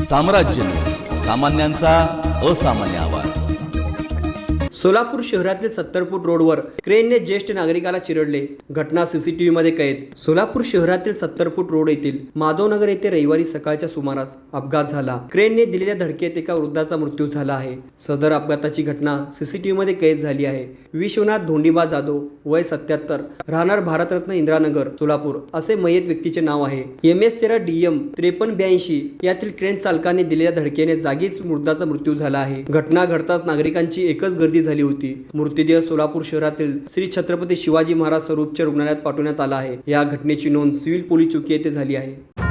साम्राज्य, सामान्यांचा असामान्य आवाज। सोलापूर शहरातील 70 फूट रोडवर क्रेनने ज्येष्ठ नागरिकाला चिरडले, घटना सीसीटीव्ही मध्ये कैद। सोलापूर शहरातील 70 फूट रोड येथील माधवनगर येथे रविवारी सकाळच्या सुमारास अपघात झाला। क्रेनने दिलेल्या धडकेत एका वृद्धाचा मृत्यू झाला आहे। सदर अपघाताची घटना सीसीटीव्ही मध्ये कैद झाली आहे। विश्वनाथ धोंडीबा जाधव, वय 77, राहणार भारतरत्न इंदिरानगर, सोलापूर असे मयत व्यक्तीचे नाव आहे। MS13 DM 5382 यातील क्रेन चालकाने दिलेल्या धडकेने जागीच वृद्धाचा मृत्यू झाला आहे। घटना घडताच नागरिकांची एकच गर्दी झाली होती। मृतदेह सोलापूर शहरातील श्री छत्रपती शिवाजी महाराज सर्वोच्च रुग्णालयात पाठवण्यात आला आहे। या घटनेची नोंद सिव्हिल पोलीस चौकी येथे झाली आहे।